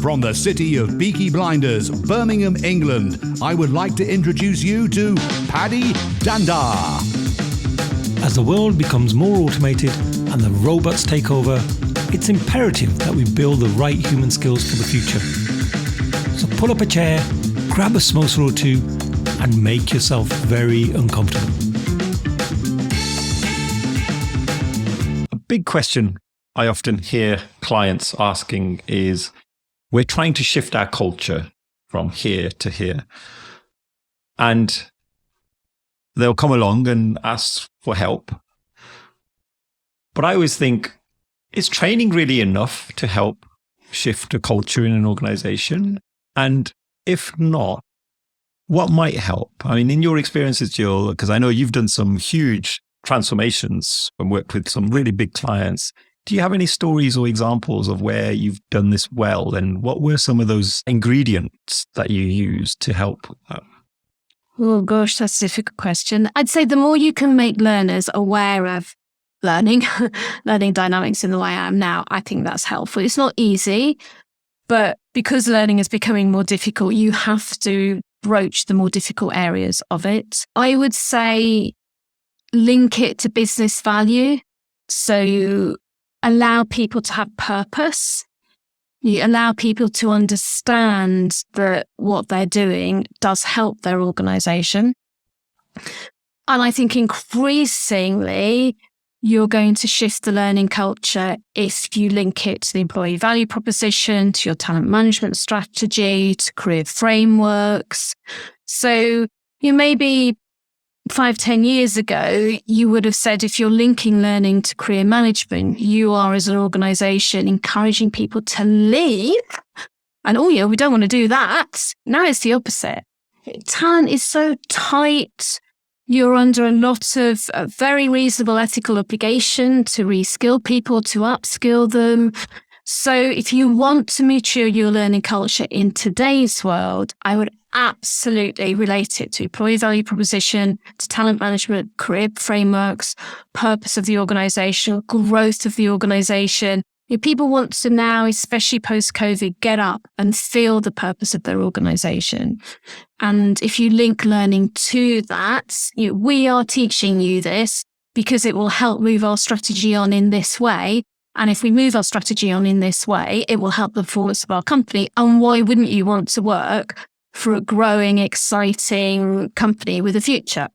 From the city of Peaky Blinders, Birmingham, England, I would like to introduce you to Paddy Danda. As the world becomes more automated and the robots take over, it's imperative that we build the right human skills for the future. So pull up a chair, grab a samosa or two, and make yourself very uncomfortable. A big question I often hear clients asking is, we're trying to shift our culture from here to here. And they'll come along and ask for help. But I always think, is training really enough to help shift a culture in an organization? And if not, what might help? I mean, in your experiences, Jill, because I know you've done some huge transformations and worked with some really big clients. Do you have any stories or examples of where you've done this well? And what were some of those ingredients that you used to help with that? Oh gosh, that's a difficult question. I'd say the more you can make learners aware of learning dynamics in the way I am now, I think that's helpful. It's not easy, but because learning is becoming more difficult, you have to broach the more difficult areas of it. I would say link it to business value. So you allow people to have purpose. You allow people to understand that what they're doing does help their organization. And I think increasingly, you're going to shift the learning culture if you link it to the employee value proposition, to your talent management strategy, to career frameworks. So you maybe 5-10 years ago, you would have said if you're linking learning to career management, you are as an organization encouraging people to leave. And oh yeah, we don't want to do that. Now it's the opposite. Talent is so tight. You're under a lot of very reasonable ethical obligation to reskill people, to upskill them. So if you want to mature your learning culture in today's world, I would absolutely relate it to employee value proposition, to talent management, career frameworks, purpose of the organization, growth of the organization. If people want to now, especially post-COVID, get up and feel the purpose of their organization. And if you link learning to that, we are teaching you this because it will help move our strategy on in this way. And if we move our strategy on in this way, it will help the performance of our company. And why wouldn't you want to work for a growing, exciting company with a future?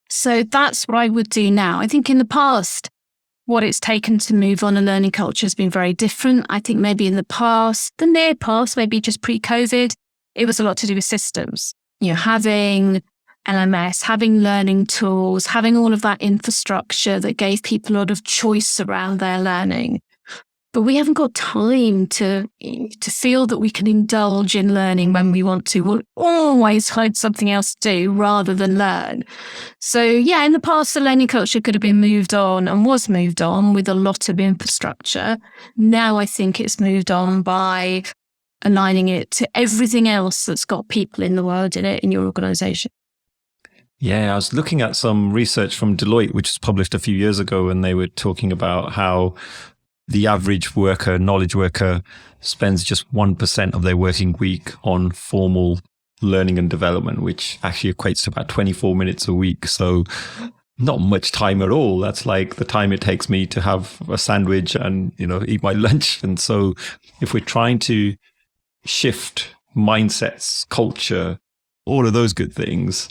So that's what I would do now. I think in the past, what it's taken to move on a learning culture has been very different. I think maybe in the past, the near past, maybe just pre-COVID, it was a lot to do with systems. Having LMS, having learning tools, having all of that infrastructure that gave people a lot of choice around their learning. But we haven't got time to feel that we can indulge in learning when we want to. We'll always find something else to do rather than learn. So yeah, in the past, the learning culture could have been moved on and was moved on with a lot of infrastructure. Now I think it's moved on by aligning it to everything else that's got people in the world in it, in your organization. Yeah, I was looking at some research from Deloitte, which was published a few years ago, and they were talking about how the average worker, knowledge worker, spends just 1% of their working week on formal learning and development, which actually equates to about 24 minutes a week. So not much time at all. That's like the time it takes me to have a sandwich and, eat my lunch. And so if we're trying to shift mindsets, culture, all of those good things,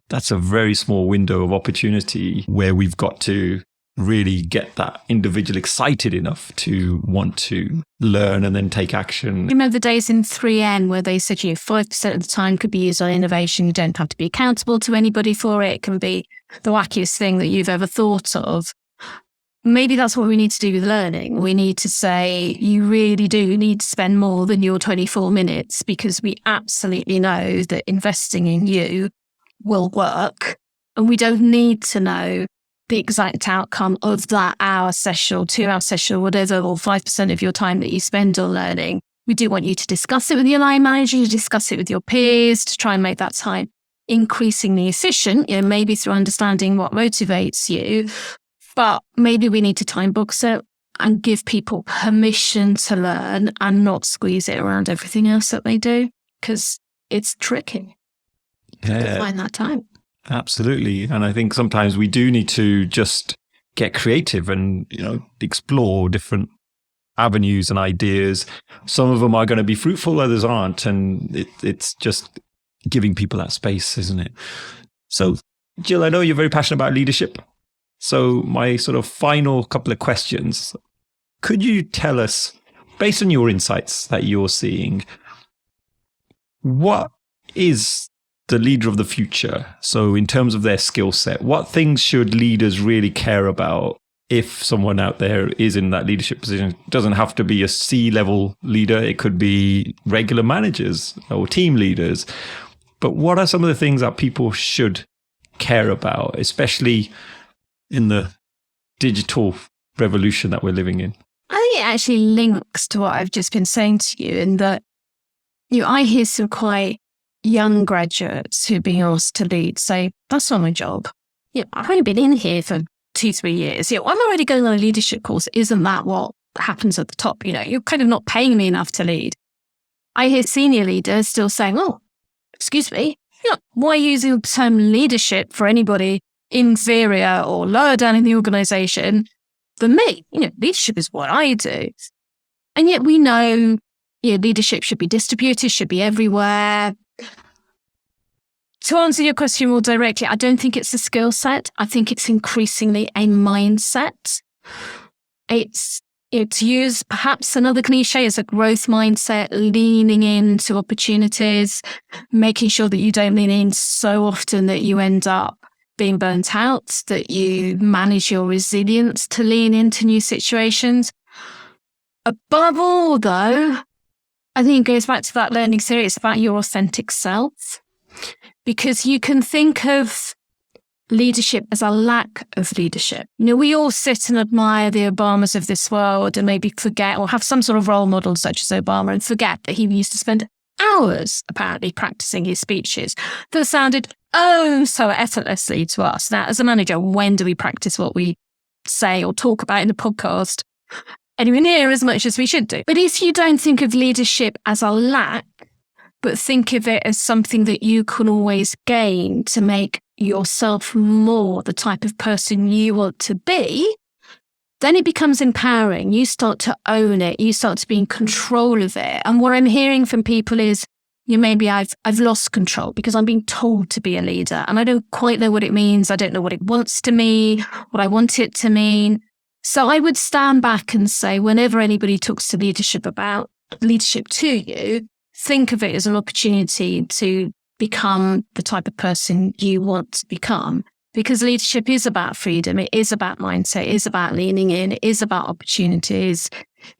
that's a very small window of opportunity where we've got to really get that individual excited enough to want to learn and then take action. Remember the days in 3N where they said 5% of the time could be used on innovation. You don't have to be accountable to anybody for it. It can be the wackiest thing that you've ever thought of. Maybe that's what we need to do with learning. We need to say, you really do need to spend more than your 24 minutes because we absolutely know that investing in you will work. And we don't need to know the exact outcome of that hour session or 2-hour session, whatever, or 5% of your time that you spend on learning. We do want you to discuss it with your line manager, to discuss it with your peers, to try and make that time increasingly efficient, maybe through understanding what motivates you. But maybe we need to time box it. and give people permission to learn and not squeeze it around everything else that they do, because it's tricky to find that time. Absolutely. And I think sometimes we do need to just get creative and, explore different avenues and ideas. Some of them are going to be fruitful, others aren't. And it's just giving people that space, isn't it? So, Jill, I know you're very passionate about leadership. So my sort of final couple of questions, could you tell us, based on your insights that you're seeing, what is the leader of the future? So in terms of their skill set, what things should leaders really care about if someone out there is in that leadership position? It doesn't have to be a C-level leader. It could be regular managers or team leaders. But what are some of the things that people should care about, especially in the digital revolution that we're living in? I think it actually links to what I've just been saying to you, in that I hear some quite young graduates who are being asked to lead say, that's not my job. I've only been in here for 2-3 years. I'm already going on a leadership course. Isn't that what happens at the top? You're kind of not paying me enough to lead. I hear senior leaders still saying, oh, excuse me, why are you using the term leadership for anybody inferior or lower down in the organization than me? Leadership is what I do. And yet we know, leadership should be distributed, should be everywhere. To answer your question more directly, I don't think it's a skill set. I think it's increasingly a mindset. It's to use perhaps another cliche as a growth mindset, leaning into opportunities, making sure that you don't lean in so often that you end up being burnt out, that you manage your resilience to lean into new situations. Above all, though, I think it goes back to that learning theory. It's about your authentic self, because you can think of leadership as a lack of leadership. We all sit and admire the Obamas of this world and maybe forget, or have some sort of role model such as Obama, and forget that he used to spend hours apparently practicing his speeches that sounded so effortlessly to us. Now, as a manager, when do we practice what we say or talk about in the podcast anywhere near as much as we should do? But if you don't think of leadership as a lack, but think of it as something that you can always gain to make yourself more the type of person you want to be, then it becomes empowering. You start to own it. You start to be in control of it. And what I'm hearing from people is, maybe I've lost control because I'm being told to be a leader and I don't quite know what it means. I don't know what it wants to mean, what I want it to mean. So I would stand back and say, whenever anybody talks to leadership about leadership to you, think of it as an opportunity to become the type of person you want to become. Because leadership is about freedom. It is about mindset. It is about leaning in. It is about opportunities.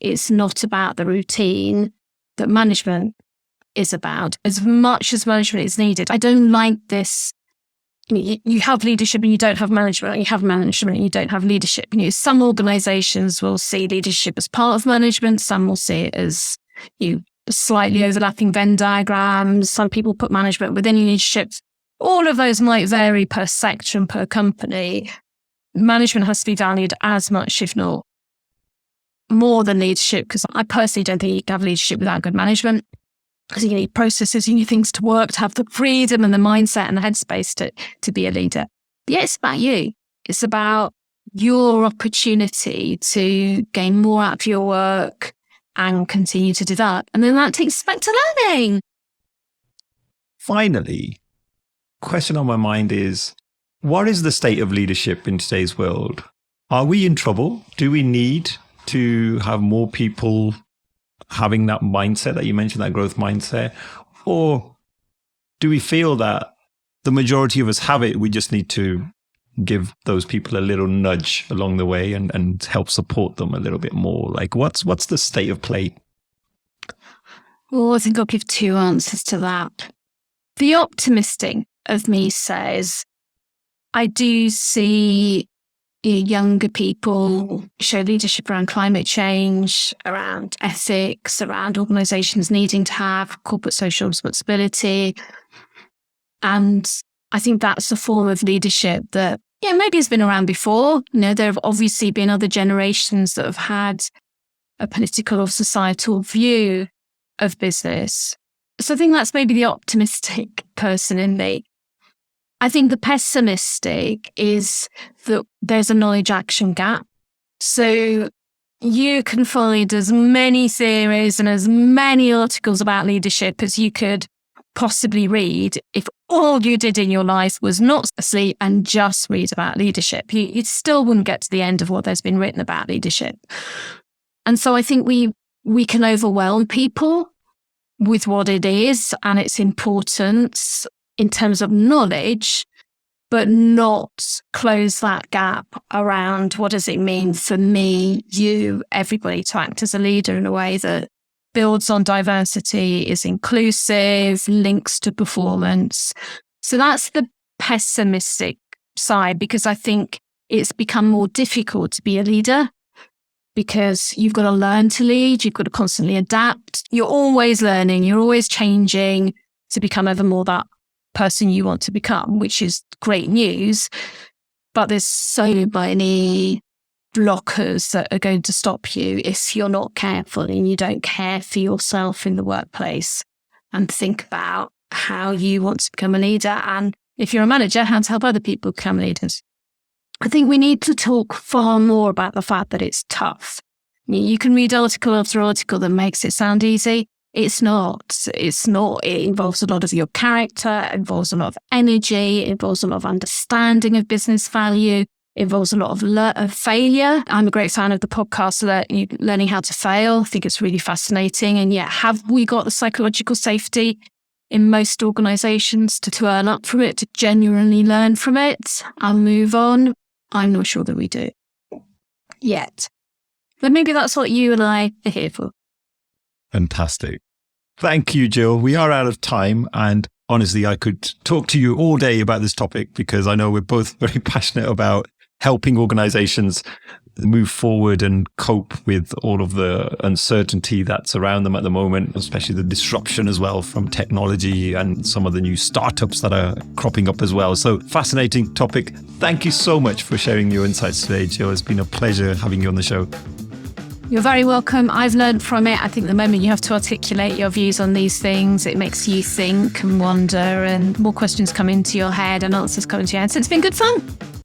It's not about the routine that management is about. As much as management is needed, I don't like this. You have leadership and you don't have management. You have management and you don't have leadership. Some organizations will see leadership as part of management. Some will see it as slightly overlapping Venn diagrams. Some people put management within leadership. All of those might vary per sector and per company. Management has to be valued as much, if not more than leadership, because I personally don't think you can have leadership without good management. Because you need processes, you need things to work, to have the freedom and the mindset and the headspace to be a leader. But yeah, it's about you. It's about your opportunity to gain more out of your work and continue to do that. And then that takes us back to learning. Finally, question on my mind is, what is the state of leadership in today's world? Are we in trouble? Do we need to have more people having that mindset that you mentioned, that growth mindset? Or do we feel that the majority of us have it? We just need to give those people a little nudge along the way and help support them a little bit more. Like, what's the state of play? Well, I think I'll give two answers to that. The optimistic of me says, I do see younger people show leadership around climate change, around ethics, around organizations needing to have corporate social responsibility. And I think that's a form of leadership that yeah, maybe it's been around before. There have obviously been other generations that have had a political or societal view of business. So I think that's maybe the optimistic person in me. I think the pessimistic is that there's a knowledge action gap. So you can find as many theories and as many articles about leadership as you could possibly read if all you did in your life was not sleep and just read about leadership. You still wouldn't get to the end of what there's been written about leadership. And so I think we can overwhelm people with what it is and its importance in terms of knowledge, but not close that gap around what does it mean for me, you, everybody to act as a leader in a way that builds on diversity, is inclusive, links to performance. So that's the pessimistic side, because I think it's become more difficult to be a leader because you've got to learn to lead, you've got to constantly adapt. You're always learning, you're always changing to become ever more that person you want to become, which is great news. But there's so many blockers that are going to stop you if you're not careful and you don't care for yourself in the workplace and think about how you want to become a leader. And if you're a manager, how to help other people become leaders. I think we need to talk far more about the fact that it's tough. You can read article after article that makes it sound easy. It's not. It's not. It involves a lot of your character, it involves a lot of energy, it involves a lot of understanding of business value, it involves a lot of failure. I'm a great fan of the podcast, Learning How to Fail. I think it's really fascinating. And yet, have we got the psychological safety in most organisations to earn up from it, to genuinely learn from it and move on? I'm not sure that we do yet. But maybe that's what you and I are here for. Fantastic. Thank you, Jill. We are out of time. And honestly, I could talk to you all day about this topic because I know we're both very passionate about helping organizations move forward and cope with all of the uncertainty that's around them at the moment, especially the disruption as well from technology and some of the new startups that are cropping up as well. So fascinating topic. Thank you so much for sharing your insights today, Jill. It's been a pleasure having you on the show. You're very welcome. I've learned from it. I think the moment you have to articulate your views on these things, it makes you think and wonder, and more questions come into your head and answers come into your head. So it's been good fun.